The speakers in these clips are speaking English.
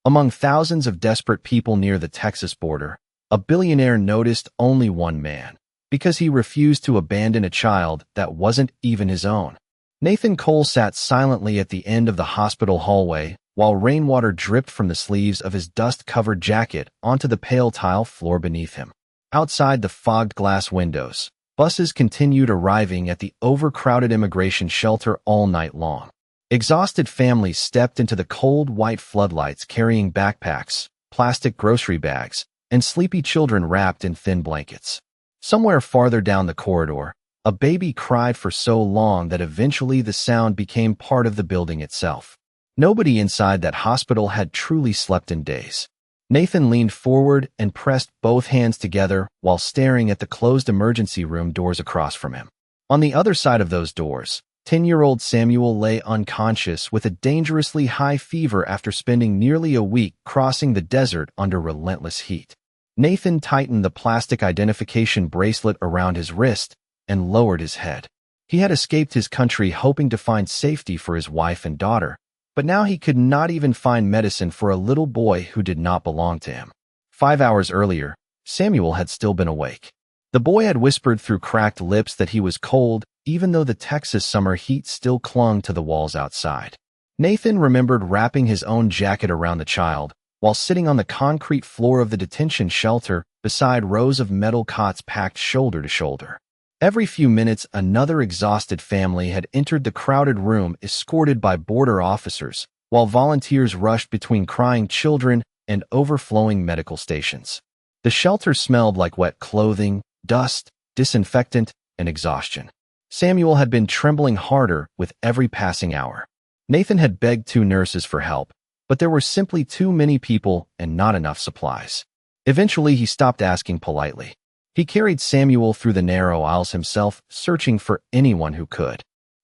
Among thousands of desperate people near the Texas border, a billionaire noticed only one man, because he refused to abandon a child that wasn't even his own. Nathan Cole sat silently at the end of the hospital hallway while rainwater dripped from the sleeves of his dust-covered jacket onto the pale tile floor beneath him. Outside the fogged glass windows, buses continued arriving at the overcrowded immigration shelter all night long. Exhausted families stepped into the cold white floodlights carrying backpacks, plastic grocery bags, and sleepy children wrapped in thin blankets. Somewhere farther down the corridor, a baby cried for so long that eventually the sound became part of the building itself. Nobody inside that hospital had truly slept in days. Nathan leaned forward and pressed both hands together while staring at the closed emergency room doors across from him. On the other side of those doors, 10-year-old Samuel lay unconscious with a dangerously high fever after spending nearly a week crossing the desert under relentless heat. Nathan tightened the plastic identification bracelet around his wrist and lowered his head. He had escaped his country hoping to find safety for his wife and daughter, but now he could not even find medicine for a little boy who did not belong to him. 5 hours earlier, Samuel had still been awake. The boy had whispered through cracked lips that he was cold, even though the Texas summer heat still clung to the walls outside. Nathan remembered wrapping his own jacket around the child while sitting on the concrete floor of the detention shelter beside rows of metal cots packed shoulder to shoulder. Every few minutes, another exhausted family had entered the crowded room escorted by border officers, while volunteers rushed between crying children and overflowing medical stations. The shelter smelled like wet clothing, dust, disinfectant, and exhaustion. Samuel had been trembling harder with every passing hour. Nathan had begged 2 nurses for help, but there were simply too many people and not enough supplies. Eventually, he stopped asking politely. He carried Samuel through the narrow aisles himself, searching for anyone who could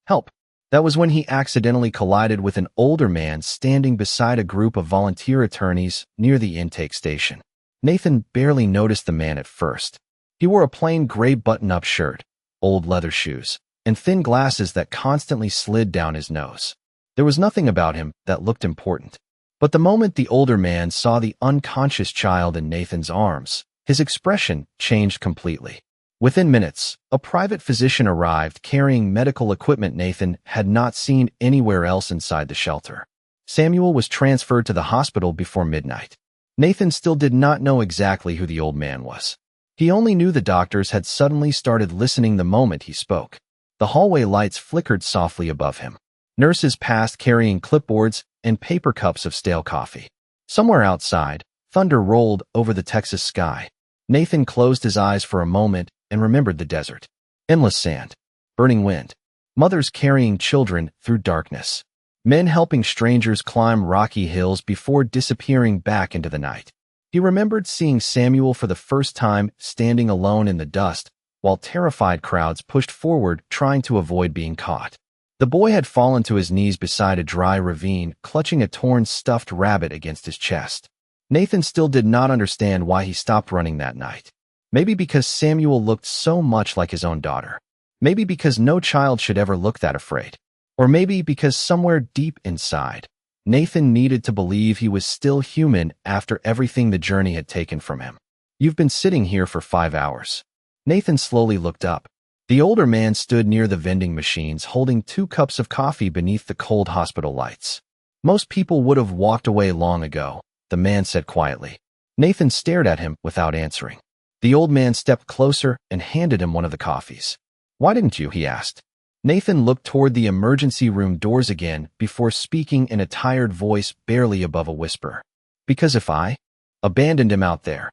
help. That was when he accidentally collided with an older man standing beside a group of volunteer attorneys near the intake station. Nathan barely noticed the man at first. He wore a plain gray button-up shirt, old leather shoes, and thin glasses that constantly slid down his nose. There was nothing about him that looked important. But the moment the older man saw the unconscious child in Nathan's arms, his expression changed completely. Within minutes, a private physician arrived carrying medical equipment Nathan had not seen anywhere else inside the shelter. Samuel was transferred to the hospital before midnight. Nathan still did not know exactly who the old man was. He only knew the doctors had suddenly started listening the moment he spoke. The hallway lights flickered softly above him. Nurses passed carrying clipboards and paper cups of stale coffee. Somewhere outside, thunder rolled over the Texas sky. Nathan closed his eyes for a moment and remembered the desert. Endless sand, burning wind, mothers carrying children through darkness, men helping strangers climb rocky hills before disappearing back into the night. He remembered seeing Samuel for the first time standing alone in the dust, while terrified crowds pushed forward trying to avoid being caught. The boy had fallen to his knees beside a dry ravine, clutching a torn stuffed rabbit against his chest. Nathan still did not understand why he stopped running that night. Maybe because Samuel looked so much like his own daughter. Maybe because no child should ever look that afraid. Or maybe because somewhere deep inside, Nathan needed to believe he was still human after everything the journey had taken from him. "You've been sitting here for 5 hours. Nathan slowly looked up. The older man stood near the vending machines holding 2 cups of coffee beneath the cold hospital lights. Most people would have walked away long ago, the man said quietly. Nathan stared at him without answering. The old man stepped closer and handed him one of the coffees. "Why didn't you?" he asked. Nathan looked toward the emergency room doors again before speaking in a tired voice barely above a whisper. "Because if I abandoned him out there."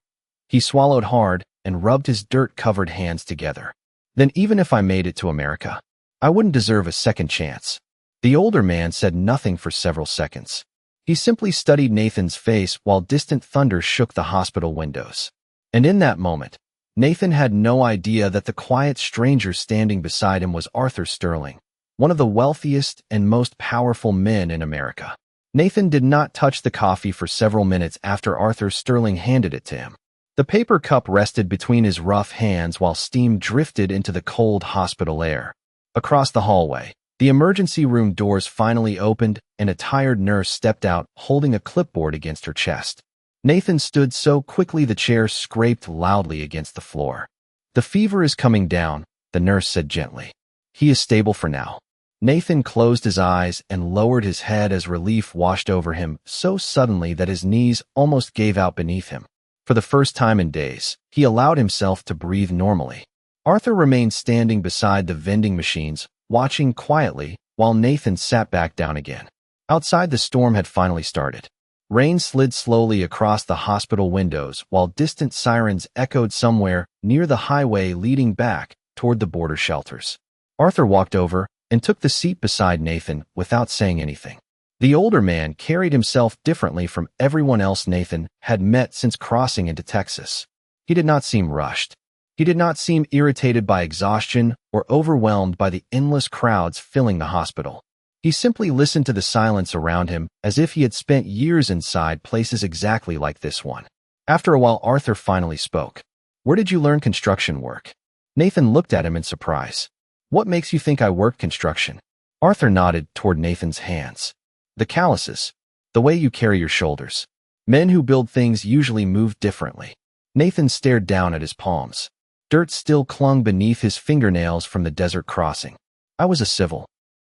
He swallowed hard and rubbed his dirt-covered hands together. "Then even if I made it to America, I wouldn't deserve a second chance." The older man said nothing for several seconds. He simply studied Nathan's face while distant thunder shook the hospital windows. And in that moment, Nathan had no idea that the quiet stranger standing beside him was Arthur Sterling, one of the wealthiest and most powerful men in America. Nathan did not touch the coffee for several minutes after Arthur Sterling handed it to him. The paper cup rested between his rough hands while steam drifted into the cold hospital air. Across the hallway, The emergency room doors finally opened, and a tired nurse stepped out, holding a clipboard against her chest. Nathan stood so quickly the chair scraped loudly against the floor. "The fever is coming down," the nurse said gently. "He is stable for now." Nathan closed his eyes and lowered his head as relief washed over him so suddenly that his knees almost gave out beneath him. For the first time in days, he allowed himself to breathe normally. Arthur remained standing beside the vending machines, watching quietly, while Nathan sat back down again. Outside, the storm had finally started. Rain slid slowly across the hospital windows while distant sirens echoed somewhere near the highway leading back toward the border shelters. Arthur walked over and took the seat beside Nathan without saying anything. The older man carried himself differently from everyone else Nathan had met since crossing into Texas. He did not seem rushed. He did not seem irritated by exhaustion or overwhelmed by the endless crowds filling the hospital. He simply listened to the silence around him as if he had spent years inside places exactly like this one. After a while, Arthur finally spoke. "Where did you learn construction work?" Nathan looked at him in surprise. "What makes you think I worked construction?" Arthur nodded toward Nathan's hands. "The calluses. The way you carry your shoulders. Men who build things usually move differently." Nathan stared down at his palms. Dirt still clung beneath his fingernails from the desert crossing. "I was a civil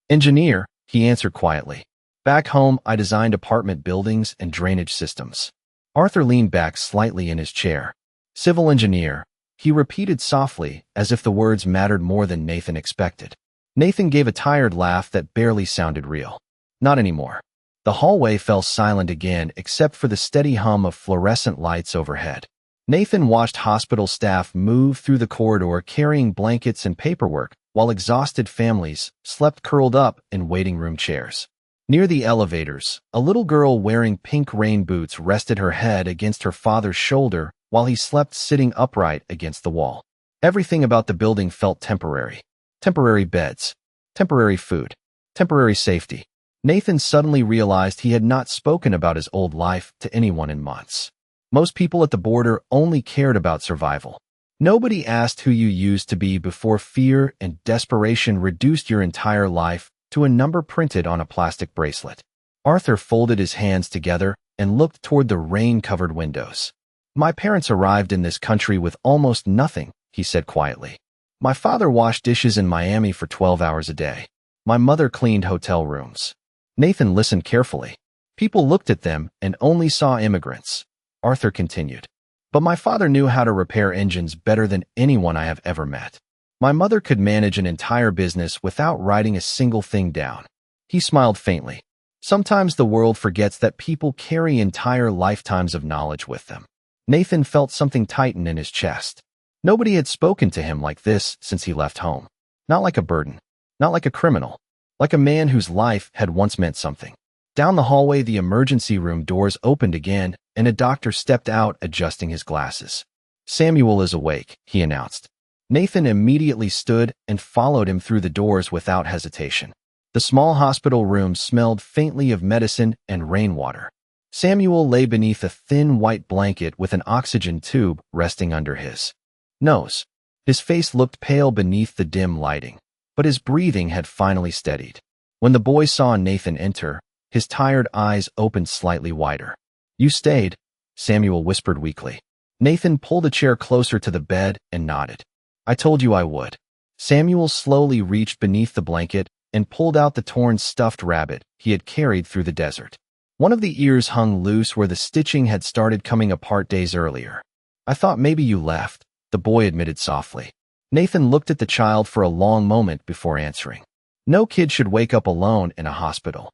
engineer," he answered quietly. "Back home, I designed apartment buildings and drainage systems." Arthur leaned back slightly in his chair. "Civil engineer," he repeated softly, as if the words mattered more than Nathan expected. Nathan gave a tired laugh that barely sounded real. "Not anymore." The hallway fell silent again except for the steady hum of fluorescent lights overhead. Nathan watched hospital staff move through the corridor carrying blankets and paperwork, while exhausted families slept curled up in waiting room chairs. Near the elevators, a little girl wearing pink rain boots rested her head against her father's shoulder while he slept sitting upright against the wall. Everything about the building felt temporary. Temporary beds, temporary food, temporary safety. Nathan suddenly realized he had not spoken about his old life to anyone in months. Most people at the border only cared about survival. Nobody asked who you used to be before fear and desperation reduced your entire life to a number printed on a plastic bracelet. Arthur folded his hands together and looked toward the rain-covered windows. "My parents arrived in this country with almost nothing," he said quietly. "My father washed dishes in Miami for 12 hours a day. My mother cleaned hotel rooms." Nathan listened carefully. People looked at them and only saw immigrants. Arthur continued. "But my father knew how to repair engines better than anyone I have ever met. My mother could manage an entire business without writing a single thing down." He smiled faintly. "Sometimes the world forgets that people carry entire lifetimes of knowledge with them." Nathan felt something tighten in his chest. Nobody had spoken to him like this since he left home. Not like a burden. Not like a criminal. Like a man whose life had once meant something. Down the hallway, the emergency room doors opened again, and a doctor stepped out, adjusting his glasses. "Samuel is awake," he announced. Nathan immediately stood and followed him through the doors without hesitation. The small hospital room smelled faintly of medicine and rainwater. Samuel lay beneath a thin white blanket with an oxygen tube resting under his nose. His face looked pale beneath the dim lighting, but his breathing had finally steadied. When the boy saw Nathan enter, his tired eyes opened slightly wider. "You stayed," Samuel whispered weakly. Nathan pulled a chair closer to the bed and nodded. "I told you I would." Samuel slowly reached beneath the blanket and pulled out the torn stuffed rabbit he had carried through the desert. One of the ears hung loose where the stitching had started coming apart days earlier. "I thought maybe you left," the boy admitted softly. Nathan looked at the child for a long moment before answering. "No kid should wake up alone in a hospital."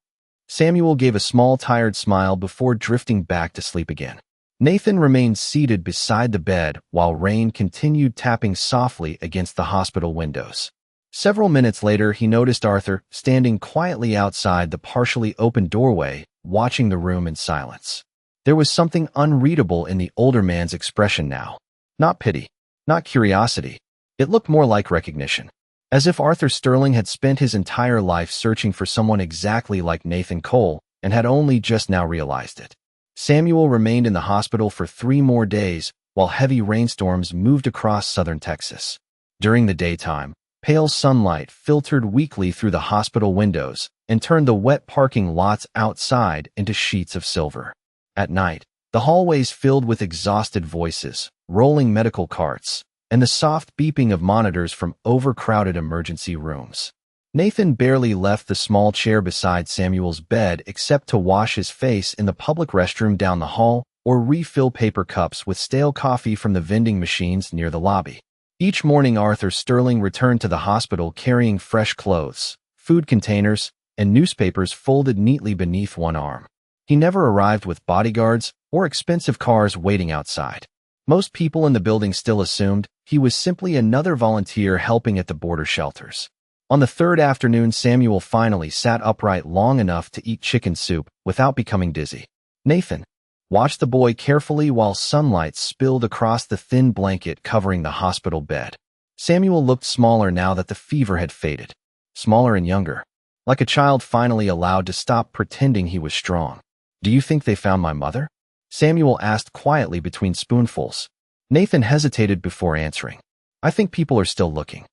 Samuel gave a small, tired smile before drifting back to sleep again. Nathan remained seated beside the bed while rain continued tapping softly against the hospital windows. Several minutes later, he noticed Arthur standing quietly outside the partially open doorway, watching the room in silence. There was something unreadable in the older man's expression now. Not pity, not curiosity. It looked more like recognition. As if Arthur Sterling had spent his entire life searching for someone exactly like Nathan Cole and had only just now realized it. Samuel remained in the hospital for 3 more days while heavy rainstorms moved across southern Texas. During the daytime, Pale sunlight filtered weakly through the hospital windows and turned the wet parking lots outside into sheets of silver. At night, the hallways filled with exhausted voices, rolling medical carts, and the soft beeping of monitors from overcrowded emergency rooms. Nathan barely left the small chair beside Samuel's bed except to wash his face in the public restroom down the hall or refill paper cups with stale coffee from the vending machines near the lobby. Each morning, Arthur Sterling returned to the hospital carrying fresh clothes, food containers, and newspapers folded neatly beneath one arm. He never arrived with bodyguards or expensive cars waiting outside. Most people in the building still assumed he was simply another volunteer helping at the border shelters. On the third afternoon, Samuel finally sat upright long enough to eat chicken soup without becoming dizzy. Nathan watched the boy carefully while sunlight spilled across the thin blanket covering the hospital bed. Samuel looked smaller now that the fever had faded. Smaller and younger, like a child finally allowed to stop pretending he was strong. "Do you think they found my mother?" Samuel asked quietly between spoonfuls. Nathan hesitated before answering. "I think people are still looking."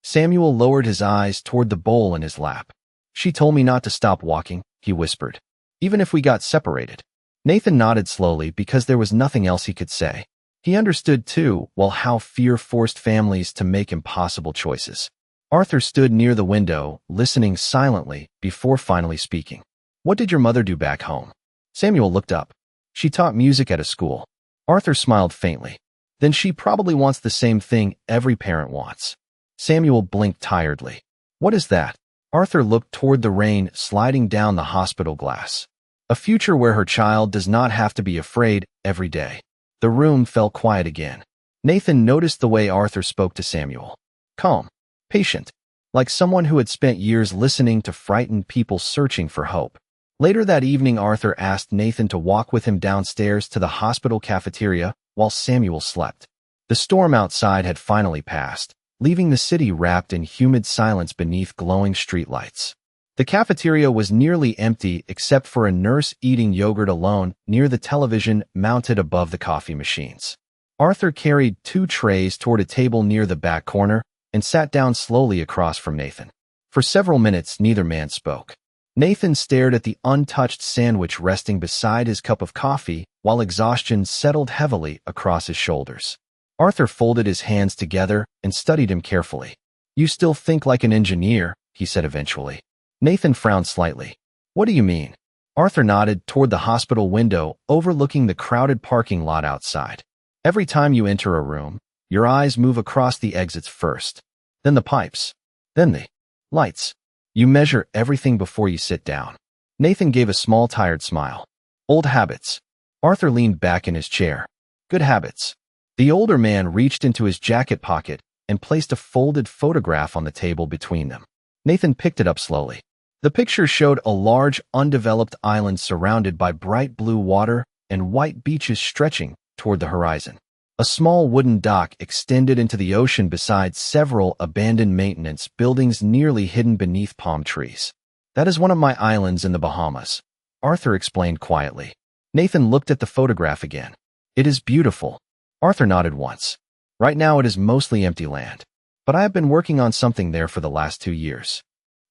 Samuel lowered his eyes toward the bowl in his lap. "She told me not to stop walking," he whispered. "Even if we got separated." Nathan nodded slowly because there was nothing else he could say. He understood, too, how fear forced families to make impossible choices. Arthur stood near the window, listening silently before finally speaking. "What did your mother do back home?" Samuel looked up. "She taught music at a school." Arthur smiled faintly. "Then she probably wants the same thing every parent wants." Samuel blinked tiredly. "What is that?" Arthur looked toward the rain sliding down the hospital glass. "A future where her child does not have to be afraid every day." The room fell quiet again. Nathan noticed the way Arthur spoke to Samuel. Calm, patient, like someone who had spent years listening to frightened people searching for hope. Later that evening, Arthur asked Nathan to walk with him downstairs to the hospital cafeteria while Samuel slept. The storm outside had finally passed, leaving the city wrapped in humid silence beneath glowing streetlights. The cafeteria was nearly empty except for a nurse eating yogurt alone near the television mounted above the coffee machines. Arthur carried 2 trays toward a table near the back corner and sat down slowly across from Nathan. For several minutes, neither man spoke. Nathan stared at the untouched sandwich resting beside his cup of coffee while exhaustion settled heavily across his shoulders. Arthur folded his hands together and studied him carefully. "You still think like an engineer," he said eventually. Nathan frowned slightly. "What do you mean?" Arthur nodded toward the hospital window overlooking the crowded parking lot outside. "Every time you enter a room, your eyes move across the exits first, then the pipes, then the lights. You measure everything before you sit down." Nathan gave a small, tired smile. "Old habits." Arthur leaned back in his chair. "Good habits." The older man reached into his jacket pocket and placed a folded photograph on the table between them. Nathan picked it up slowly. The picture showed a large, undeveloped island surrounded by bright blue water and white beaches stretching toward the horizon. A small wooden dock extended into the ocean beside several abandoned maintenance buildings nearly hidden beneath palm trees. "That is one of my islands in the Bahamas," Arthur explained quietly. Nathan looked at the photograph again. "It is beautiful." Arthur nodded once. "Right now it is mostly empty land, but I have been working on something there for the last 2 years."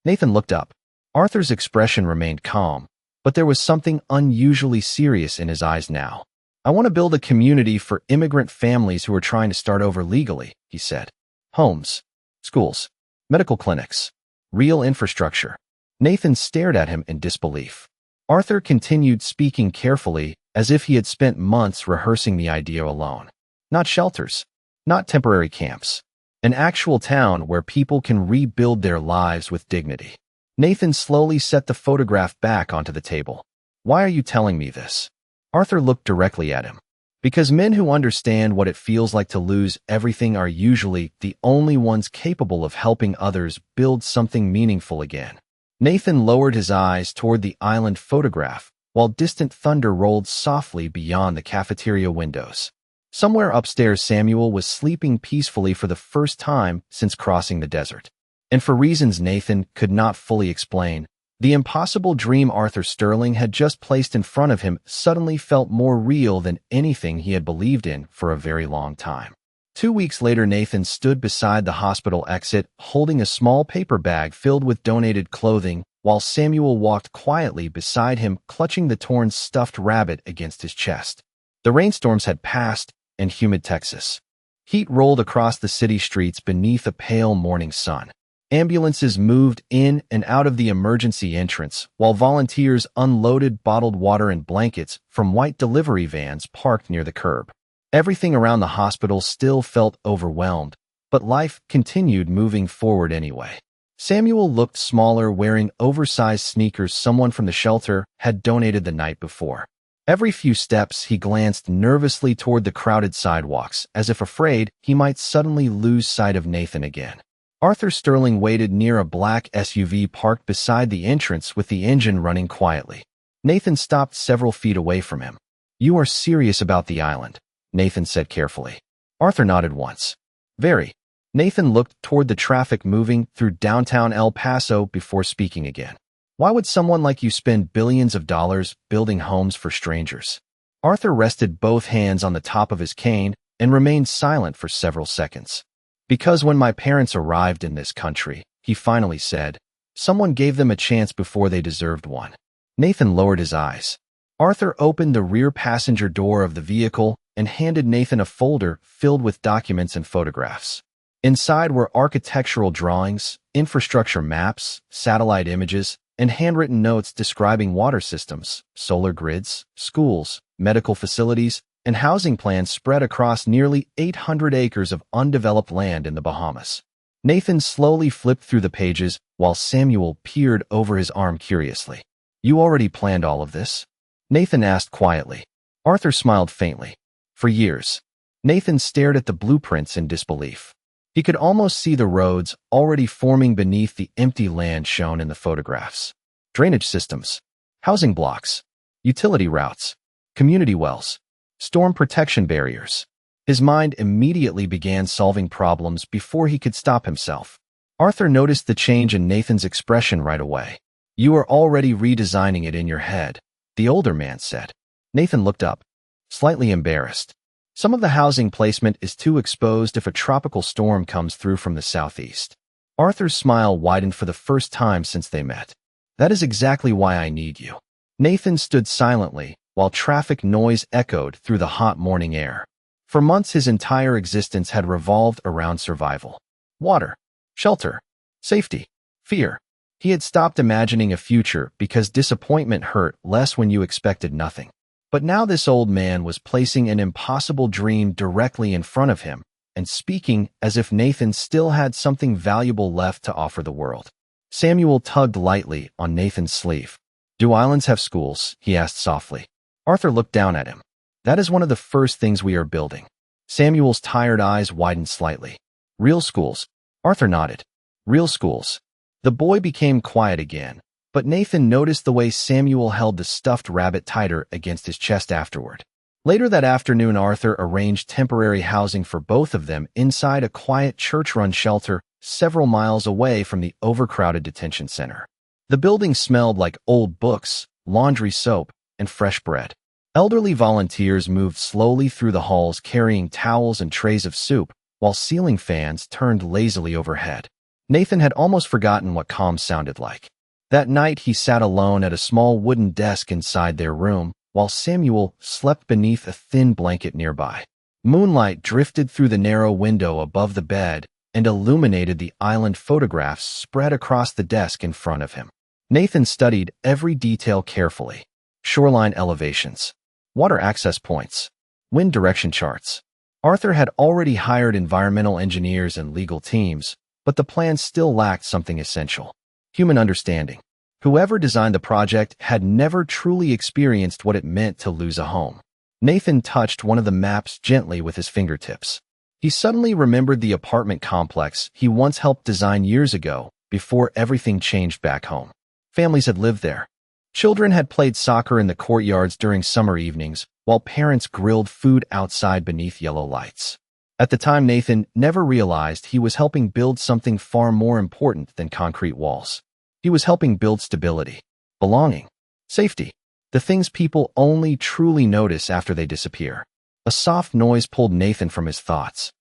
Nathan looked up. Arthur's expression remained calm, but there was something unusually serious in his eyes now. "I want to build a community for immigrant families who are trying to start over legally," he said. "Homes, schools, medical clinics, real infrastructure." Nathan stared at him in disbelief. Arthur continued speaking carefully, as if he had spent months rehearsing the idea alone. "Not shelters, not temporary camps. An actual town where people can rebuild their lives with dignity." Nathan slowly set the photograph back onto the table. "Why are you telling me this?" Arthur looked directly at him. "Because men who understand what it feels like to lose everything are usually the only ones capable of helping others build something meaningful again." Nathan lowered his eyes toward the island photograph, while distant thunder rolled softly beyond the cafeteria windows. Somewhere upstairs, Samuel was sleeping peacefully for the first time since crossing the desert. And for reasons Nathan could not fully explain, the impossible dream Arthur Sterling had just placed in front of him suddenly felt more real than anything he had believed in for a very long time. 2 weeks later, Nathan stood beside the hospital exit, holding a small paper bag filled with donated clothing, while Samuel walked quietly beside him, clutching the torn stuffed rabbit against his chest. The rainstorms had passed, and humid Texas. Heat rolled across the city streets beneath a pale morning sun. Ambulances moved in and out of the emergency entrance, while volunteers unloaded bottled water and blankets from white delivery vans parked near the curb. Everything around the hospital still felt overwhelmed, but life continued moving forward anyway. Samuel looked smaller, wearing oversized sneakers someone from the shelter had donated the night before. Every few steps, he glanced nervously toward the crowded sidewalks, as if afraid he might suddenly lose sight of Nathan again. Arthur Sterling waited near a black SUV parked beside the entrance with the engine running quietly. Nathan stopped several feet away from him. "You are serious about the island," Nathan said carefully. Arthur nodded once. "Very." Nathan looked toward the traffic moving through downtown El Paso before speaking again. "Why would someone like you spend billions of dollars building homes for strangers?" Arthur rested both hands on the top of his cane and remained silent for several seconds. "Because when my parents arrived in this country," he finally said, "someone gave them a chance before they deserved one." Nathan lowered his eyes. Arthur opened the rear passenger door of the vehicle and handed Nathan a folder filled with documents and photographs. Inside were architectural drawings, infrastructure maps, satellite images, and handwritten notes describing water systems, solar grids, schools, medical facilities, and housing plans spread across nearly 800 acres of undeveloped land in the Bahamas. Nathan slowly flipped through the pages while Samuel peered over his arm curiously. "You already planned all of this?" Nathan asked quietly. Arthur smiled faintly. "For years." Nathan stared at the blueprints in disbelief. He could almost see the roads already forming beneath the empty land shown in the photographs. Drainage systems, housing blocks, utility routes, community wells, storm protection barriers. His mind immediately began solving problems before he could stop himself. Arthur noticed the change in Nathan's expression right away. "You are already redesigning it in your head," the older man said. Nathan looked up, slightly embarrassed. "Some of the housing placement is too exposed if a tropical storm comes through from the southeast." Arthur's smile widened for the first time since they met. "That is exactly why I need you." Nathan stood silently while traffic noise echoed through the hot morning air. For months, his entire existence had revolved around survival. Water, shelter, safety, fear. He had stopped imagining a future because disappointment hurt less when you expected nothing. But now this old man was placing an impossible dream directly in front of him and speaking as if Nathan still had something valuable left to offer the world. Samuel tugged lightly on Nathan's sleeve. "Do islands have schools?" he asked softly. Arthur looked down at him. "That is one of the first things we are building." Samuel's tired eyes widened slightly. "Real schools?" Arthur nodded. "Real schools." The boy became quiet again, but Nathan noticed the way Samuel held the stuffed rabbit tighter against his chest afterward. Later that afternoon, Arthur arranged temporary housing for both of them inside a quiet church-run shelter several miles away from the overcrowded detention center. The building smelled like old books, laundry soap, and fresh bread. Elderly volunteers moved slowly through the halls carrying towels and trays of soup, while ceiling fans turned lazily overhead. Nathan had almost forgotten what calm sounded like. That night, he sat alone at a small wooden desk inside their room, while Samuel slept beneath a thin blanket nearby. Moonlight drifted through the narrow window above the bed and illuminated the island photographs spread across the desk in front of him. Nathan studied every detail carefully. Shoreline elevations, water access points, wind direction charts. Arthur had already hired environmental engineers and legal teams, but the plan still lacked something essential: human understanding. Whoever designed the project had never truly experienced what it meant to lose a home. Nathan touched one of the maps gently with his fingertips. He suddenly remembered the apartment complex he once helped design years ago, before everything changed back home. Families had lived there. Children had played soccer in the courtyards during summer evenings, while parents grilled food outside beneath yellow lights. At the time, Nathan never realized he was helping build something far more important than concrete walls. He was helping build stability, belonging, safety, the things people only truly notice after they disappear. A soft noise pulled Nathan from his thoughts.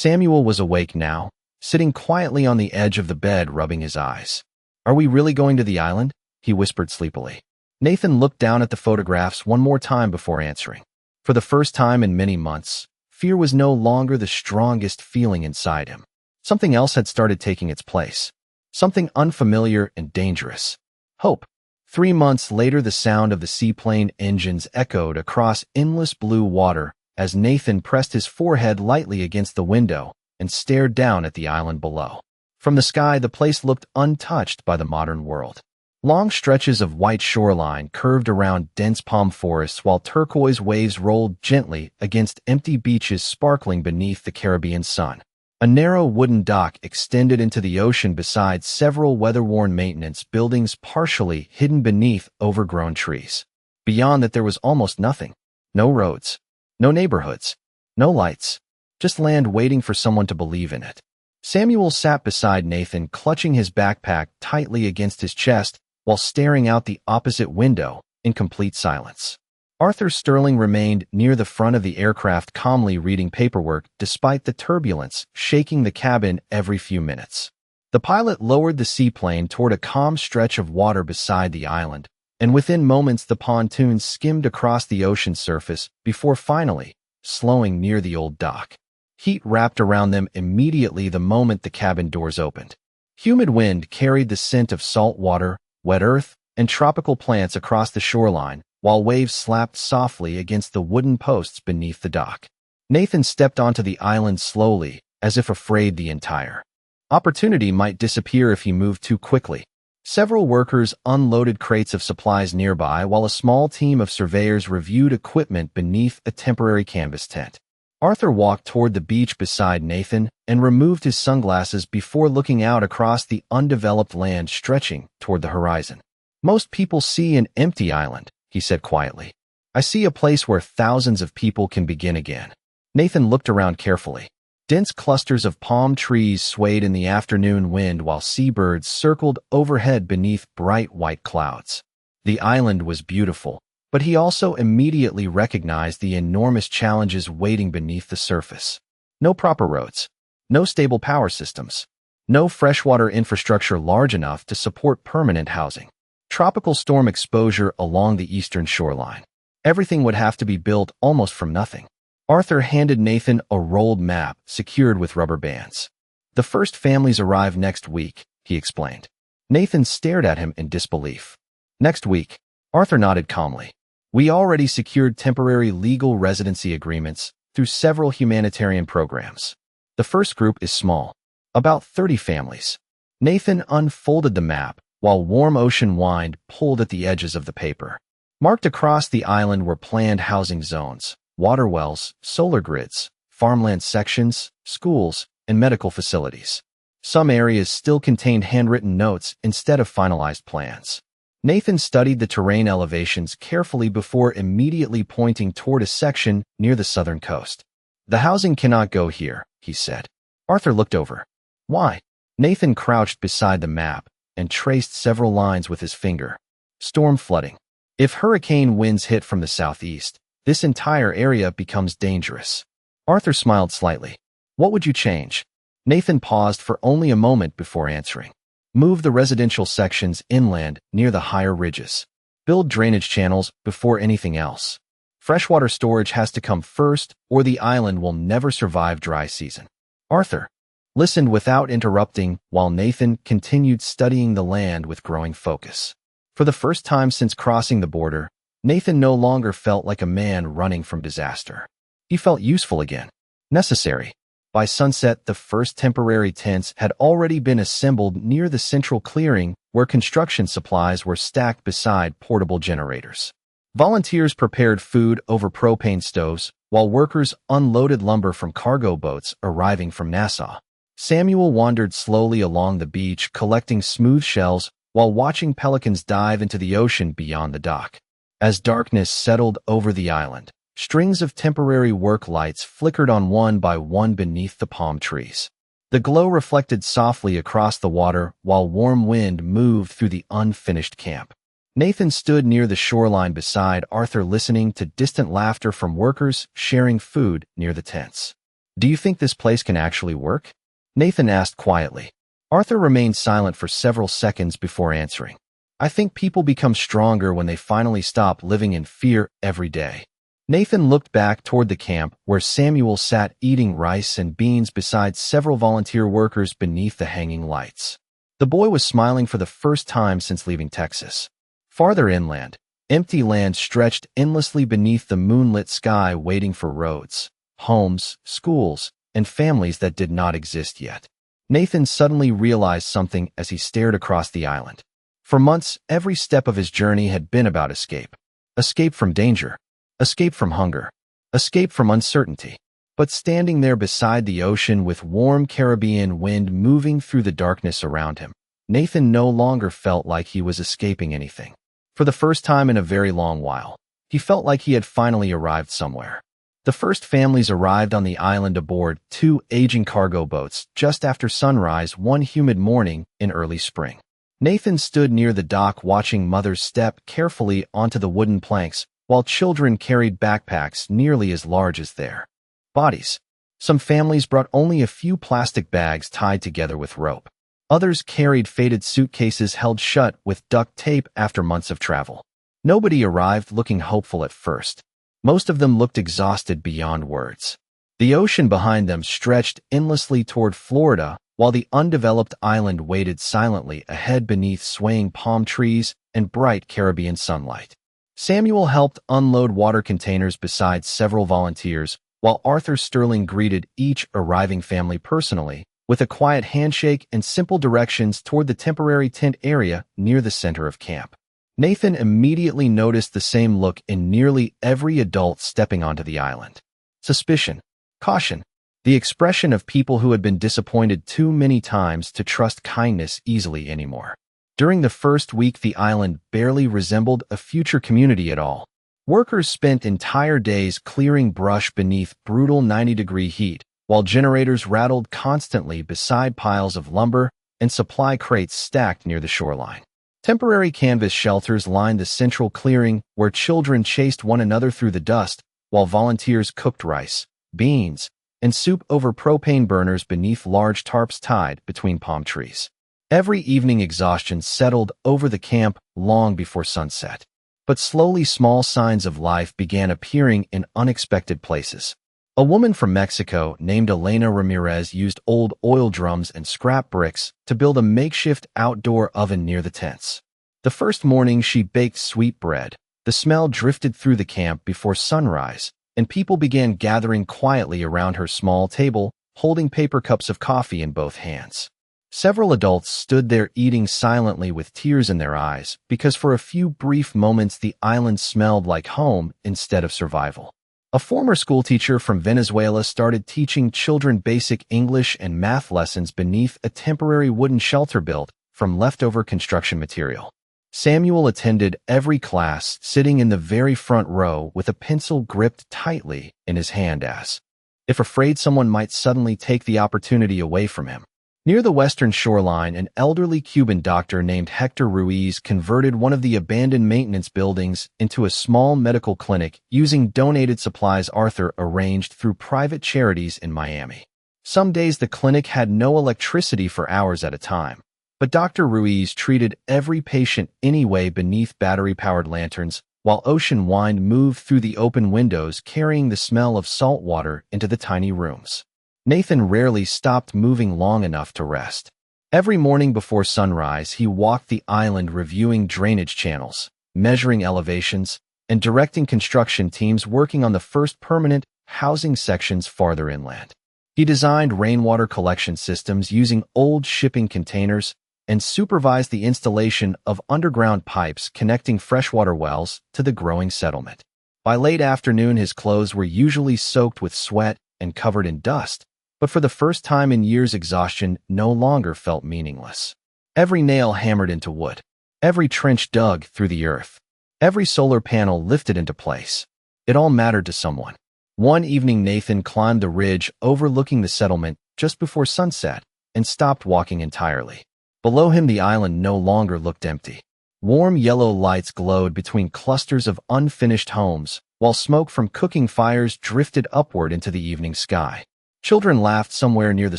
Samuel was awake now, sitting quietly on the edge of the bed, rubbing his eyes. "Are we really going to the island?" he whispered sleepily. Nathan looked down at the photographs one more time before answering. For the first time in many months, fear was no longer the strongest feeling inside him. Something else had started taking its place. Something unfamiliar and dangerous. Hope. 3 months later, the sound of the seaplane engines echoed across endless blue water as Nathan pressed his forehead lightly against the window and stared down at the island below. From the sky, the place looked untouched by the modern world. Long stretches of white shoreline curved around dense palm forests while turquoise waves rolled gently against empty beaches sparkling beneath the Caribbean sun. A narrow wooden dock extended into the ocean beside several weather-worn maintenance buildings partially hidden beneath overgrown trees. Beyond that, there was almost nothing. No roads, no neighborhoods, no lights, just land waiting for someone to believe in it. Samuel sat beside Nathan, clutching his backpack tightly against his chest while staring out the opposite window in complete silence. Arthur Sterling remained near the front of the aircraft, calmly reading paperwork despite the turbulence shaking the cabin every few minutes. The pilot lowered the seaplane toward a calm stretch of water beside the island, and within moments the pontoon skimmed across the ocean surface before finally slowing near the old dock. Heat wrapped around them immediately the moment the cabin doors opened. Humid wind carried the scent of salt water, wet earth, and tropical plants across the shoreline, while waves slapped softly against the wooden posts beneath the dock. Nathan stepped onto the island slowly, as if afraid the entire opportunity might disappear if he moved too quickly. Several workers unloaded crates of supplies nearby while a small team of surveyors reviewed equipment beneath a temporary canvas tent. Arthur walked toward the beach beside Nathan and removed his sunglasses before looking out across the undeveloped land stretching toward the horizon. "Most people see an empty island," he said quietly. "I see a place where thousands of people can begin again." Nathan looked around carefully. Dense clusters of palm trees swayed in the afternoon wind while seabirds circled overhead beneath bright white clouds. The island was beautiful, but he also immediately recognized the enormous challenges waiting beneath the surface. No proper roads, no stable power systems, no freshwater infrastructure large enough to support permanent housing. Tropical storm exposure along the eastern shoreline. Everything would have to be built almost from nothing. Arthur handed Nathan a rolled map secured with rubber bands. "The first families arrive next week," he explained. Nathan stared at him in disbelief. "Next week?" Arthur nodded calmly. "We already secured temporary legal residency agreements through several humanitarian programs. The first group is small, about 30 families." Nathan unfolded the map while warm ocean wind pulled at the edges of the paper. Marked across the island were planned housing zones, water wells, solar grids, farmland sections, schools, and medical facilities. Some areas still contained handwritten notes instead of finalized plans. Nathan studied the terrain elevations carefully before immediately pointing toward a section near the southern coast. "The housing cannot go here," he said. Arthur looked over. "Why?" Nathan crouched beside the map and traced several lines with his finger. "Storm flooding. If hurricane winds hit from the southeast, this entire area becomes dangerous." Arthur smiled slightly. "What would you change?" Nathan paused for only a moment before answering. "Move the residential sections inland near the higher ridges. Build drainage channels before anything else. Freshwater storage has to come first, or the island will never survive dry season." Arthur listened without interrupting while Nathan continued studying the land with growing focus. For the first time since crossing the border, Nathan no longer felt like a man running from disaster. He felt useful again, necessary. By sunset, the first temporary tents had already been assembled near the central clearing where construction supplies were stacked beside portable generators. Volunteers prepared food over propane stoves, while workers unloaded lumber from cargo boats arriving from Nassau. Samuel wandered slowly along the beach, collecting smooth shells while watching pelicans dive into the ocean beyond the dock. As darkness settled over the island, strings of temporary work lights flickered on one by one beneath the palm trees. The glow reflected softly across the water while warm wind moved through the unfinished camp. Nathan stood near the shoreline beside Arthur, listening to distant laughter from workers sharing food near the tents. "Do you think this place can actually work?" Nathan asked quietly. Arthur remained silent for several seconds before answering. "I think people become stronger when they finally stop living in fear every day." Nathan looked back toward the camp where Samuel sat eating rice and beans beside several volunteer workers beneath the hanging lights. The boy was smiling for the first time since leaving Texas. Farther inland, empty land stretched endlessly beneath the moonlit sky, waiting for roads, homes, schools, and families that did not exist yet. Nathan suddenly realized something as he stared across the island. For months, every step of his journey had been about escape. Escape from danger. Escape from hunger. Escape from uncertainty. But standing there beside the ocean with warm Caribbean wind moving through the darkness around him, Nathan no longer felt like he was escaping anything. For the first time in a very long while, he felt like he had finally arrived somewhere. The first families arrived on the island aboard 2 aging cargo boats just after sunrise one humid morning in early spring. Nathan stood near the dock watching mothers step carefully onto the wooden planks while children carried backpacks nearly as large as their bodies. Some families brought only a few plastic bags tied together with rope. Others carried faded suitcases held shut with duct tape after months of travel. Nobody arrived looking hopeful at first. Most of them looked exhausted beyond words. The ocean behind them stretched endlessly toward Florida, while the undeveloped island waited silently ahead beneath swaying palm trees and bright Caribbean sunlight. Samuel helped unload water containers beside several volunteers, while Arthur Sterling greeted each arriving family personally, with a quiet handshake and simple directions toward the temporary tent area near the center of camp. Nathan immediately noticed the same look in nearly every adult stepping onto the island. Suspicion, caution, the expression of people who had been disappointed too many times to trust kindness easily anymore. During the first week, the island barely resembled a future community at all. Workers spent entire days clearing brush beneath brutal 90-degree heat, while generators rattled constantly beside piles of lumber and supply crates stacked near the shoreline. Temporary canvas shelters lined the central clearing where children chased one another through the dust, while volunteers cooked rice, beans, and soup over propane burners beneath large tarps tied between palm trees. Every evening, exhaustion settled over the camp long before sunset. But slowly small signs of life began appearing in unexpected places. A woman from Mexico named Elena Ramirez used old oil drums and scrap bricks to build a makeshift outdoor oven near the tents. The first morning she baked sweet bread. The smell drifted through the camp before sunrise, and people began gathering quietly around her small table, holding paper cups of coffee in both hands. Several adults stood there eating silently with tears in their eyes because for a few brief moments the island smelled like home instead of survival. A former schoolteacher from Venezuela started teaching children basic English and math lessons beneath a temporary wooden shelter built from leftover construction material. Samuel attended every class, sitting in the very front row with a pencil gripped tightly in his hand as if afraid someone might suddenly take the opportunity away from him. Near the western shoreline, an elderly Cuban doctor named Hector Ruiz converted one of the abandoned maintenance buildings into a small medical clinic using donated supplies Arthur arranged through private charities in Miami. Some days the clinic had no electricity for hours at a time, but Dr. Ruiz treated every patient anyway beneath battery-powered lanterns, while ocean wind moved through the open windows carrying the smell of salt water into the tiny rooms. Nathan rarely stopped moving long enough to rest. Every morning before sunrise, he walked the island reviewing drainage channels, measuring elevations, and directing construction teams working on the first permanent housing sections farther inland. He designed rainwater collection systems using old shipping containers and supervised the installation of underground pipes connecting freshwater wells to the growing settlement. By late afternoon, his clothes were usually soaked with sweat and covered in dust, but for the first time in years, exhaustion no longer felt meaningless. Every nail hammered into wood, every trench dug through the earth, every solar panel lifted into place. It all mattered to someone. One evening, Nathan climbed the ridge overlooking the settlement just before sunset and stopped walking entirely. Below him, the island no longer looked empty. Warm yellow lights glowed between clusters of unfinished homes, while smoke from cooking fires drifted upward into the evening sky. Children laughed somewhere near the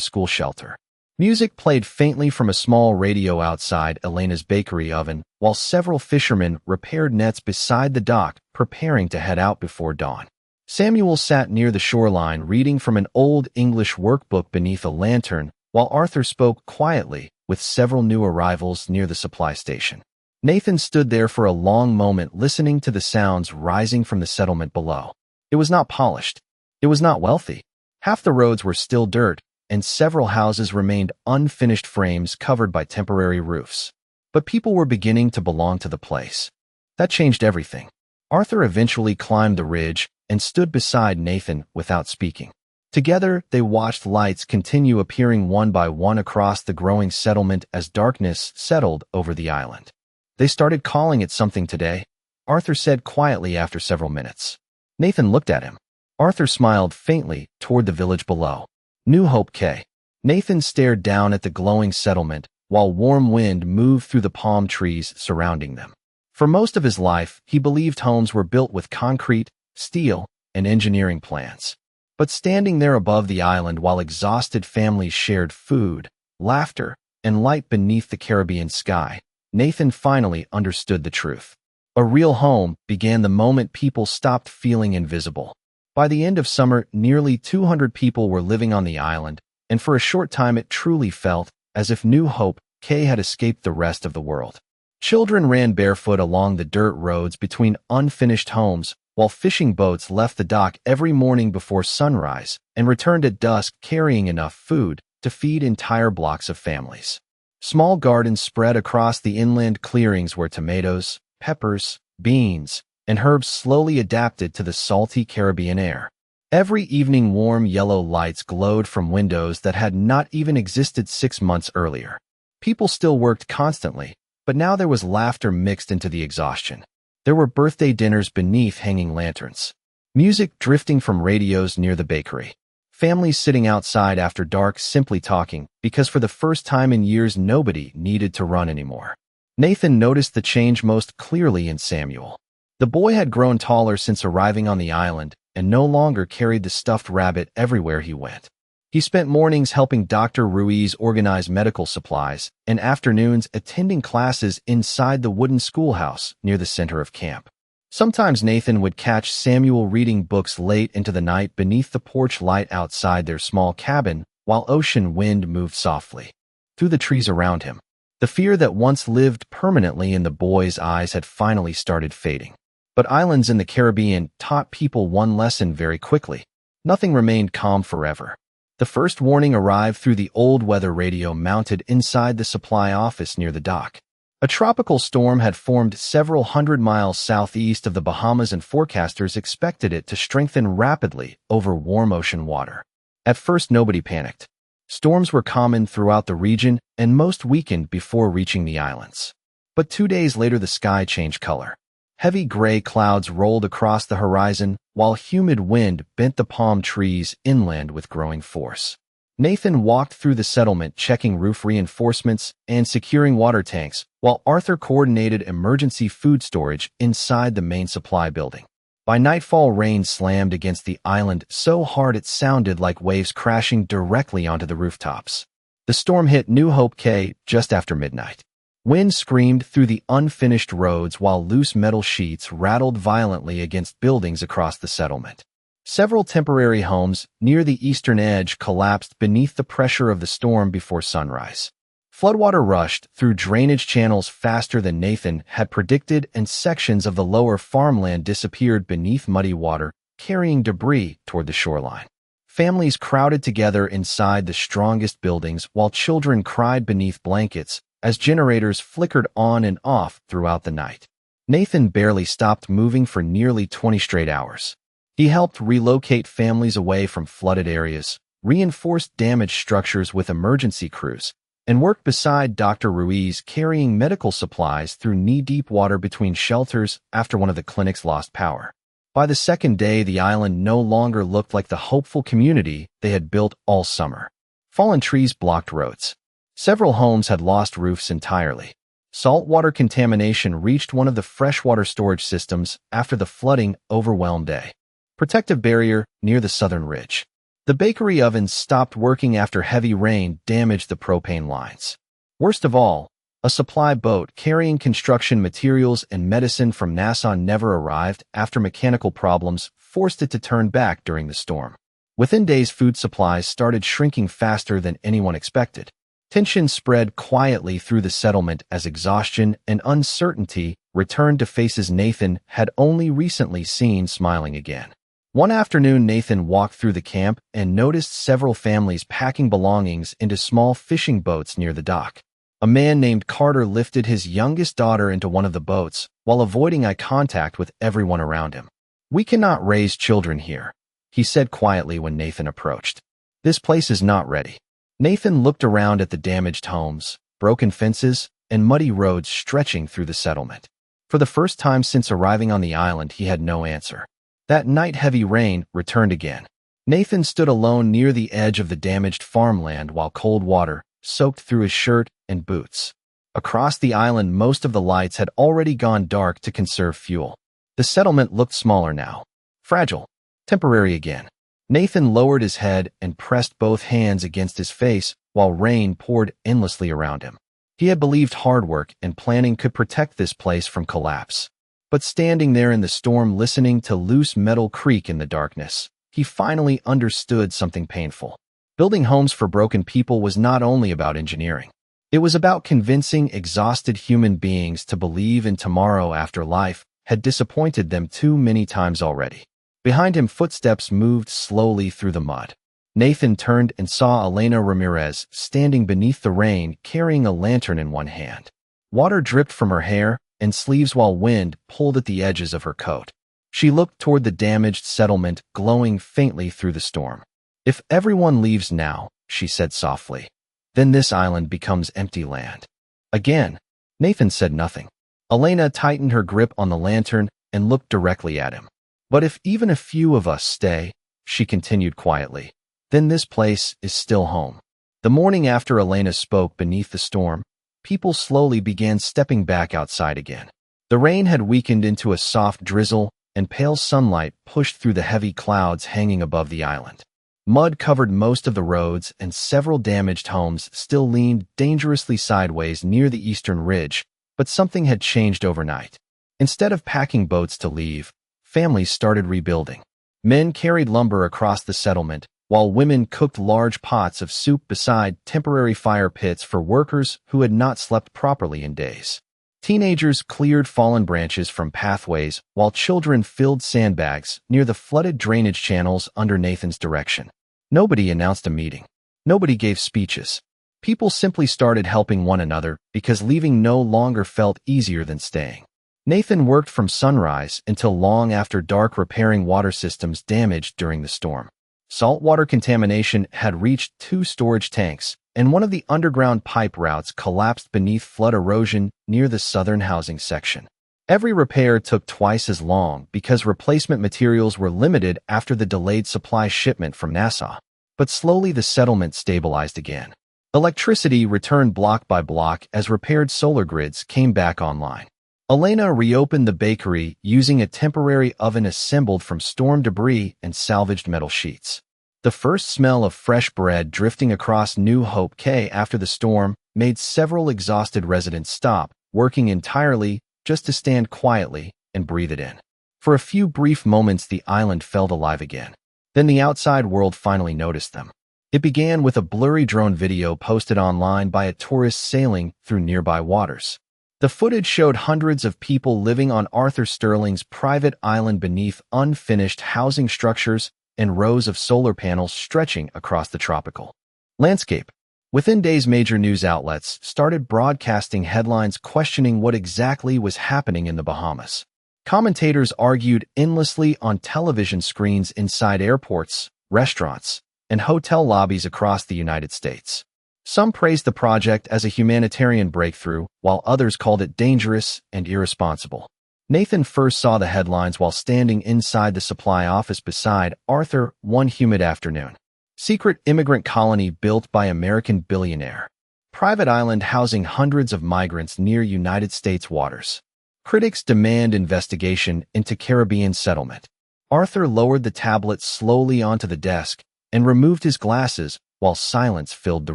school shelter. Music played faintly from a small radio outside Elena's bakery oven, while several fishermen repaired nets beside the dock, preparing to head out before dawn. Samuel sat near the shoreline reading from an old English workbook beneath a lantern, while Arthur spoke quietly with several new arrivals near the supply station. Nathan stood there for a long moment listening to the sounds rising from the settlement below. It was not polished. It was not wealthy. Half the roads were still dirt, and several houses remained unfinished frames covered by temporary roofs. But people were beginning to belong to the place. That changed everything. Arthur eventually climbed the ridge and stood beside Nathan without speaking. Together, they watched lights continue appearing one by one across the growing settlement as darkness settled over the island. They started calling it something today, Arthur said quietly after several minutes. Nathan looked at him. Arthur smiled faintly toward the village below. New Hope K. Nathan stared down at the glowing settlement while warm wind moved through the palm trees surrounding them. For most of his life, he believed homes were built with concrete, steel, and engineering plans. But standing there above the island while exhausted families shared food, laughter, and light beneath the Caribbean sky, Nathan finally understood the truth. A real home began the moment people stopped feeling invisible. By the end of summer, nearly 200 people were living on the island, and for a short time it truly felt as if New Hope K had escaped the rest of the world. Children ran barefoot along the dirt roads between unfinished homes, while fishing boats left the dock every morning before sunrise and returned at dusk carrying enough food to feed entire blocks of families. Small gardens spread across the inland clearings where tomatoes, peppers, beans, and herbs slowly adapted to the salty Caribbean air. Every evening warm yellow lights glowed from windows that had not even existed 6 months earlier. People still worked constantly, but now there was laughter mixed into the exhaustion. There were birthday dinners beneath hanging lanterns. Music drifting from radios near the bakery. Families sitting outside after dark simply talking, because for the first time in years nobody needed to run anymore. Nathan noticed the change most clearly in Samuel. The boy had grown taller since arriving on the island and no longer carried the stuffed rabbit everywhere he went. He spent mornings helping Dr. Ruiz organize medical supplies and afternoons attending classes inside the wooden schoolhouse near the center of camp. Sometimes Nathan would catch Samuel reading books late into the night beneath the porch light outside their small cabin while ocean wind moved softly through the trees around him. The fear that once lived permanently in the boy's eyes had finally started fading. But islands in the Caribbean taught people one lesson very quickly. Nothing remained calm forever. The first warning arrived through the old weather radio mounted inside the supply office near the dock. A tropical storm had formed several hundred miles southeast of the Bahamas and forecasters expected it to strengthen rapidly over warm ocean water. At first, nobody panicked. Storms were common throughout the region and most weakened before reaching the islands. But 2 days later, the sky changed color. Heavy gray clouds rolled across the horizon, while humid wind bent the palm trees inland with growing force. Nathan walked through the settlement checking roof reinforcements and securing water tanks, while Arthur coordinated emergency food storage inside the main supply building. By nightfall, rain slammed against the island so hard it sounded like waves crashing directly onto the rooftops. The storm hit New Hope K just after midnight. Wind screamed through the unfinished roads while loose metal sheets rattled violently against buildings across the settlement. Several temporary homes near the eastern edge collapsed beneath the pressure of the storm before sunrise. Floodwater rushed through drainage channels faster than Nathan had predicted, and sections of the lower farmland disappeared beneath muddy water, carrying debris toward the shoreline. Families crowded together inside the strongest buildings while children cried beneath blankets as generators flickered on and off throughout the night. Nathan barely stopped moving for nearly 20 straight hours. He helped relocate families away from flooded areas, reinforced damaged structures with emergency crews, and worked beside Dr. Ruiz carrying medical supplies through knee-deep water between shelters after one of the clinics lost power. By the second day, the island no longer looked like the hopeful community they had built all summer. Fallen trees blocked roads. Several homes had lost roofs entirely. Saltwater contamination reached one of the freshwater storage systems after the flooding overwhelmed a protective barrier near the southern ridge. The bakery ovens stopped working after heavy rain damaged the propane lines. Worst of all, a supply boat carrying construction materials and medicine from Nassau never arrived after mechanical problems forced it to turn back during the storm. Within days, food supplies started shrinking faster than anyone expected. Tension spread quietly through the settlement as exhaustion and uncertainty returned to faces Nathan had only recently seen smiling again. One afternoon, Nathan walked through the camp and noticed several families packing belongings into small fishing boats near the dock. A man named Carter lifted his youngest daughter into one of the boats while avoiding eye contact with everyone around him. "We cannot raise children here," he said quietly when Nathan approached. "This place is not ready." Nathan looked around at the damaged homes, broken fences, and muddy roads stretching through the settlement. For the first time since arriving on the island, he had no answer. That night, heavy rain returned again. Nathan stood alone near the edge of the damaged farmland while cold water soaked through his shirt and boots. Across the island, most of the lights had already gone dark to conserve fuel. The settlement looked smaller now, fragile, temporary again. Nathan lowered his head and pressed both hands against his face while rain poured endlessly around him. He had believed hard work and planning could protect this place from collapse. But standing there in the storm, listening to loose metal creak in the darkness, he finally understood something painful. Building homes for broken people was not only about engineering. It was about convincing exhausted human beings to believe in tomorrow after life had disappointed them too many times already. Behind him, footsteps moved slowly through the mud. Nathan turned and saw Elena Ramirez standing beneath the rain, carrying a lantern in one hand. Water dripped from her hair and sleeves while wind pulled at the edges of her coat. She looked toward the damaged settlement, glowing faintly through the storm. "If everyone leaves now," she said softly, "then this island becomes empty land." Again, Nathan said nothing. Elena tightened her grip on the lantern and looked directly at him. "But if even a few of us stay," she continued quietly, "then this place is still home." The morning after Elena spoke beneath the storm, people slowly began stepping back outside again. The rain had weakened into a soft drizzle, and pale sunlight pushed through the heavy clouds hanging above the island. Mud covered most of the roads, and several damaged homes still leaned dangerously sideways near the eastern ridge, but something had changed overnight. Instead of packing boats to leave, families started rebuilding. Men carried lumber across the settlement, while women cooked large pots of soup beside temporary fire pits for workers who had not slept properly in days. Teenagers cleared fallen branches from pathways, while children filled sandbags near the flooded drainage channels under Nathan's direction. Nobody announced a meeting. Nobody gave speeches. People simply started helping one another because leaving no longer felt easier than staying. Nathan worked from sunrise until long after dark, repairing water systems damaged during the storm. Saltwater contamination had reached 2 storage tanks, and one of the underground pipe routes collapsed beneath flood erosion near the southern housing section. Every repair took twice as long because replacement materials were limited after the delayed supply shipment from Nassau. But slowly the settlement stabilized again. Electricity returned block by block as repaired solar grids came back online. Elena reopened the bakery using a temporary oven assembled from storm debris and salvaged metal sheets. The first smell of fresh bread drifting across New Hope Cay after the storm made several exhausted residents stop working entirely just to stand quietly and breathe it in. For a few brief moments, the island felt alive again. Then the outside world finally noticed them. It began with a blurry drone video posted online by a tourist sailing through nearby waters. The footage showed hundreds of people living on Arthur Sterling's private island beneath unfinished housing structures and rows of solar panels stretching across the tropical landscape. Within days, major news outlets started broadcasting headlines questioning what exactly was happening in the Bahamas. Commentators argued endlessly on television screens inside airports, restaurants, and hotel lobbies across the United States. Some praised the project as a humanitarian breakthrough, while others called it dangerous and irresponsible. Nathan first saw the headlines while standing inside the supply office beside Arthur one humid afternoon. Secret immigrant colony built by American billionaire. Private island housing hundreds of migrants near United States waters. Critics demand investigation into Caribbean settlement. Arthur lowered the tablet slowly onto the desk, and removed his glasses while silence filled the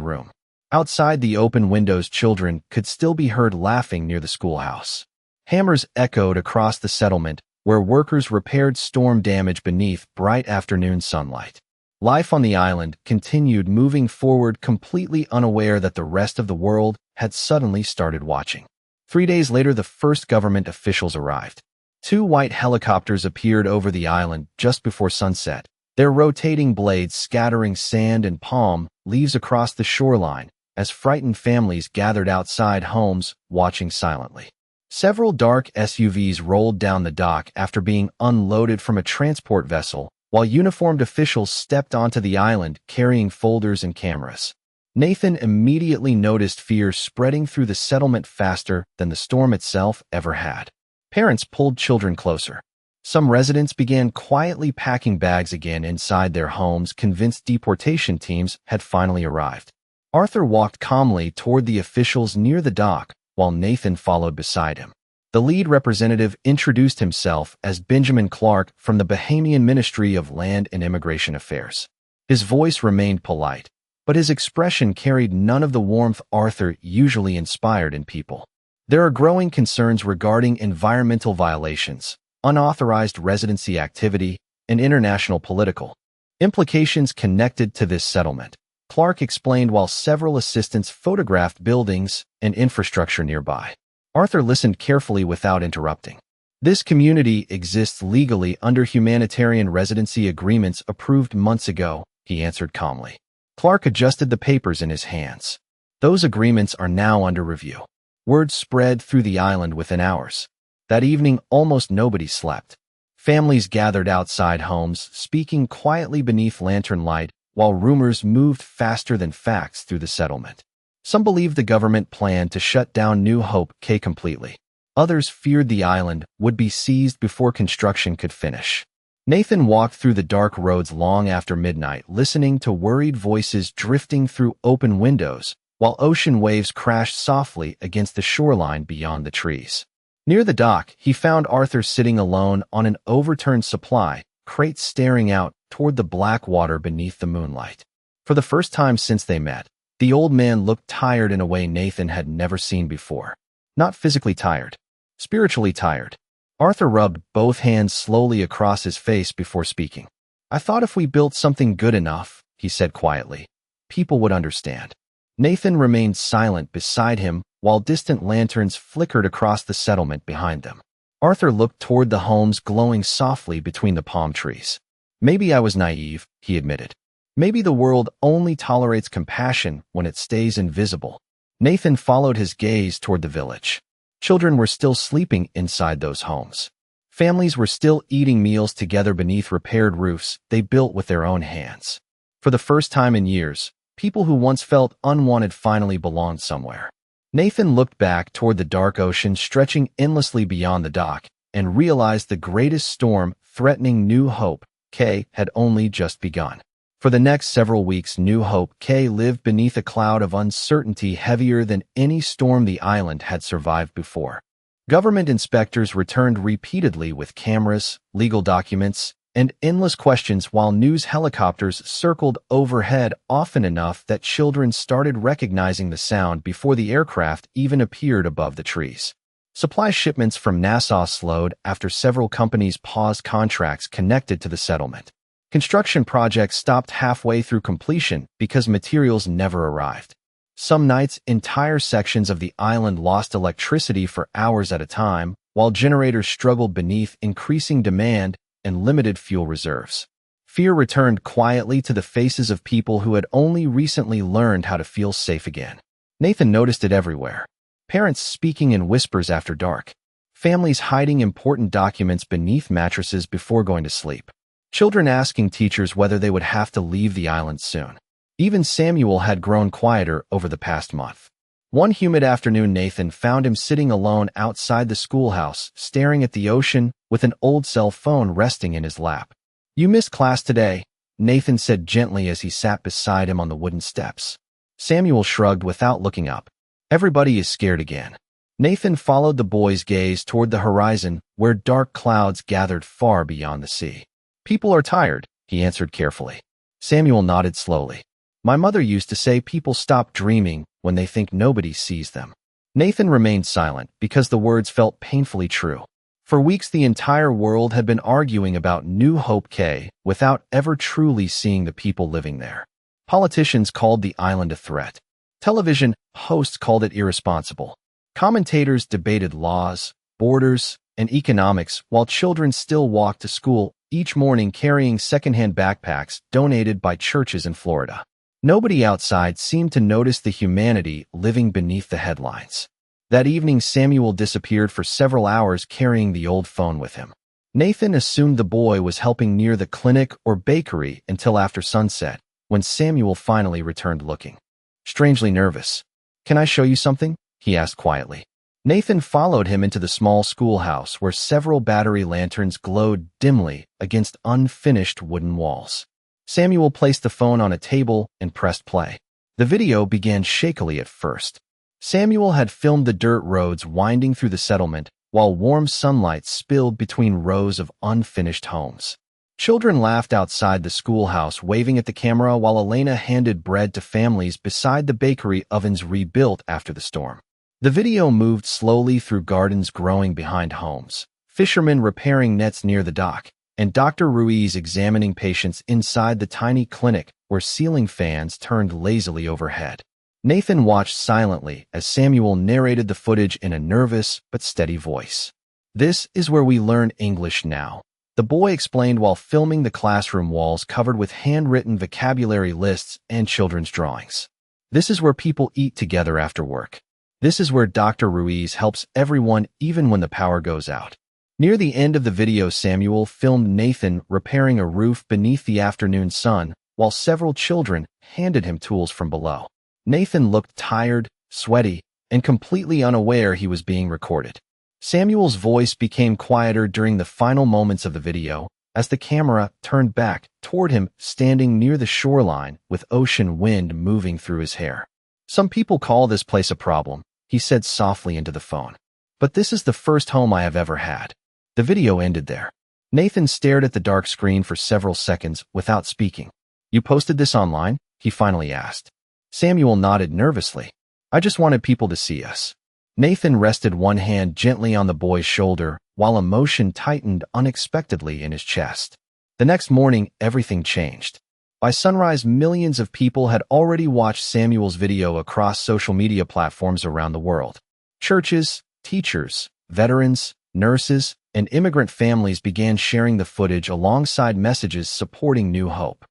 room. Outside the open windows, children could still be heard laughing near the schoolhouse. Hammers echoed across the settlement, where workers repaired storm damage beneath bright afternoon sunlight. Life on the island continued moving forward, completely unaware that the rest of the world had suddenly started watching. 3 days later, the first government officials arrived. 2 white helicopters appeared over the island just before sunset, their rotating blades scattering sand and palm leaves across the shoreline as frightened families gathered outside homes, watching silently. Several dark SUVs rolled down the dock after being unloaded from a transport vessel, while uniformed officials stepped onto the island carrying folders and cameras. Nathan immediately noticed fear spreading through the settlement faster than the storm itself ever had. Parents pulled children closer. Some residents began quietly packing bags again inside their homes, convinced deportation teams had finally arrived. Arthur walked calmly toward the officials near the dock, while Nathan followed beside him. The lead representative introduced himself as Benjamin Clark from the Bahamian Ministry of Land and Immigration Affairs. His voice remained polite, but his expression carried none of the warmth Arthur usually inspired in people. There are growing concerns regarding environmental violations, unauthorized residency activity, and international political implications connected to this settlement, Clark explained while several assistants photographed buildings and infrastructure nearby. Arthur listened carefully without interrupting. This community exists legally under humanitarian residency agreements approved months ago, he answered calmly. Clark adjusted the papers in his hands. Those agreements are now under review. Word spread through the island within hours. That evening, almost nobody slept. Families gathered outside homes, speaking quietly beneath lantern light, while rumors moved faster than facts through the settlement. Some believed the government planned to shut down New Hope Cay completely. Others feared the island would be seized before construction could finish. Nathan walked through the dark roads long after midnight, listening to worried voices drifting through open windows, while ocean waves crashed softly against the shoreline beyond the trees. Near the dock, he found Arthur sitting alone on an overturned supply crate, staring out toward the black water beneath the moonlight. For the first time since they met, the old man looked tired in a way Nathan had never seen before. Not physically tired, spiritually tired. Arthur rubbed both hands slowly across his face before speaking. I thought if we built something good enough, he said quietly, people would understand. Nathan remained silent beside him while distant lanterns flickered across the settlement behind them. Arthur looked toward the homes glowing softly between the palm trees. Maybe I was naive, he admitted. Maybe the world only tolerates compassion when it stays invisible. Nathan followed his gaze toward the village. Children were still sleeping inside those homes. Families were still eating meals together beneath repaired roofs they built with their own hands. For the first time in years, people who once felt unwanted finally belonged somewhere. Nathan looked back toward the dark ocean stretching endlessly beyond the dock and realized the greatest storm threatening New Hope Cay had only just begun. For the next several weeks, New Hope Cay lived beneath a cloud of uncertainty heavier than any storm the island had survived before. Government inspectors returned repeatedly with cameras, legal documents, and endless questions, while news helicopters circled overhead often enough that children started recognizing the sound before the aircraft even appeared above the trees. Supply shipments from Nassau slowed after several companies paused contracts connected to the settlement. Construction projects stopped halfway through completion because materials never arrived. Some nights, entire sections of the island lost electricity for hours at a time, while generators struggled beneath increasing demand and limited fuel reserves. Fear returned quietly to the faces of people who had only recently learned how to feel safe again. Nathan noticed it everywhere. Parents speaking in whispers after dark. Families hiding important documents beneath mattresses before going to sleep. Children asking teachers whether they would have to leave the island soon. Even Samuel had grown quieter over the past month. One humid afternoon, Nathan found him sitting alone outside the schoolhouse, staring at the ocean with an old cell phone resting in his lap. You missed class today, Nathan said gently as he sat beside him on the wooden steps. Samuel shrugged without looking up. Everybody is scared again. Nathan followed the boy's gaze toward the horizon, where dark clouds gathered far beyond the sea. People are tired, he answered carefully. Samuel nodded slowly. My mother used to say people stop dreaming when they think nobody sees them. Nathan remained silent because the words felt painfully true. For weeks, the entire world had been arguing about New Hope K without ever truly seeing the people living there. Politicians called the island a threat. Television hosts called it irresponsible. Commentators debated laws, borders, and economics while children still walked to school each morning carrying secondhand backpacks donated by churches in Florida. Nobody outside seemed to notice the humanity living beneath the headlines. That evening, Samuel disappeared for several hours carrying the old phone with him. Nathan assumed the boy was helping near the clinic or bakery until after sunset, when Samuel finally returned looking strangely nervous. Can I show you something? He asked quietly. Nathan followed him into the small schoolhouse where several battery lanterns glowed dimly against unfinished wooden walls. Samuel placed the phone on a table and pressed play. The video began shakily at first. Samuel had filmed the dirt roads winding through the settlement while warm sunlight spilled between rows of unfinished homes. Children laughed outside the schoolhouse, waving at the camera while Elena handed bread to families beside the bakery ovens rebuilt after the storm. The video moved slowly through gardens growing behind homes, fishermen repairing nets near the dock, and Dr. Ruiz examining patients inside the tiny clinic where ceiling fans turned lazily overhead. Nathan watched silently as Samuel narrated the footage in a nervous but steady voice. This is where we learn English now, the boy explained while filming the classroom walls covered with handwritten vocabulary lists and children's drawings. This is where people eat together after work. This is where Dr. Ruiz helps everyone even when the power goes out. Near the end of the video, Samuel filmed Nathan repairing a roof beneath the afternoon sun while several children handed him tools from below. Nathan looked tired, sweaty, and completely unaware he was being recorded. Samuel's voice became quieter during the final moments of the video as the camera turned back toward him standing near the shoreline with ocean wind moving through his hair. Some people call this place a problem, he said softly into the phone. But this is the first home I have ever had. The video ended there. Nathan stared at the dark screen for several seconds without speaking. You posted this online? He finally asked. Samuel nodded nervously. I just wanted people to see us. Nathan rested one hand gently on the boy's shoulder while emotion tightened unexpectedly in his chest. The next morning, everything changed. By sunrise, millions of people had already watched Samuel's video across social media platforms around the world. Churches, teachers, veterans, nurses, and immigrant families began sharing the footage alongside messages supporting New Hope.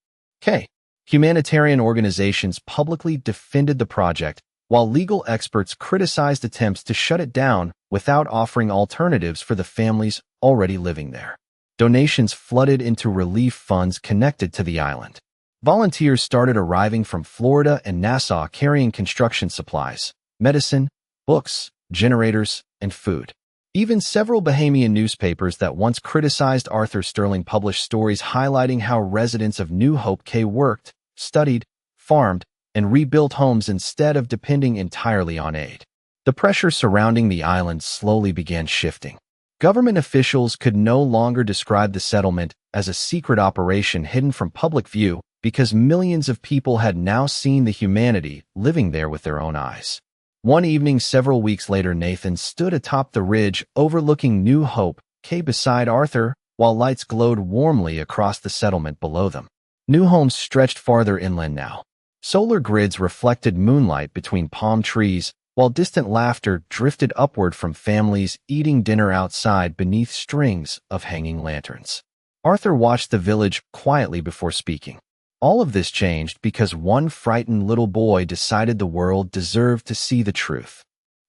Humanitarian organizations publicly defended the project, while legal experts criticized attempts to shut it down without offering alternatives for the families already living there. Donations flooded into relief funds connected to the island. Volunteers started arriving from Florida and Nassau carrying construction supplies, medicine, books, generators, and food. Even several Bahamian newspapers that once criticized Arthur Sterling published stories highlighting how residents of New Hope K worked, studied, farmed, and rebuilt homes instead of depending entirely on aid. The pressure surrounding the island slowly began shifting. Government officials could no longer describe the settlement as a secret operation hidden from public view because millions of people had now seen the humanity living there with their own eyes. One evening several weeks later, Nathan stood atop the ridge overlooking New Hope K beside Arthur while lights glowed warmly across the settlement below them. New homes stretched farther inland now. Solar grids reflected moonlight between palm trees, while distant laughter drifted upward from families eating dinner outside beneath strings of hanging lanterns. Arthur watched the village quietly before speaking. All of this changed because one frightened little boy decided the world deserved to see the truth.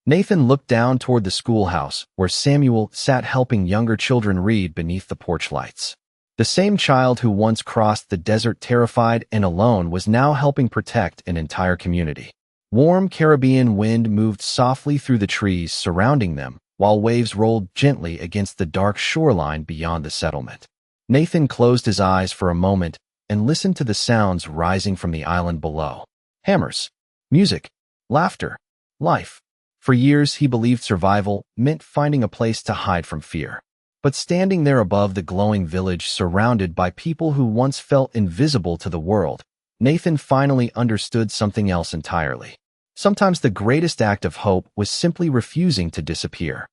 Nathan looked down toward the schoolhouse, where Samuel sat helping younger children read beneath the porch lights. The same child who once crossed the desert terrified and alone was now helping protect an entire community. Warm Caribbean wind moved softly through the trees surrounding them, while waves rolled gently against the dark shoreline beyond the settlement. Nathan closed his eyes for a moment and listened to the sounds rising from the island below. Hammers, music, laughter, life. For years he believed survival meant finding a place to hide from fear. But standing there above the glowing village surrounded by people who once felt invisible to the world, Nathan finally understood something else entirely. Sometimes the greatest act of hope was simply refusing to disappear.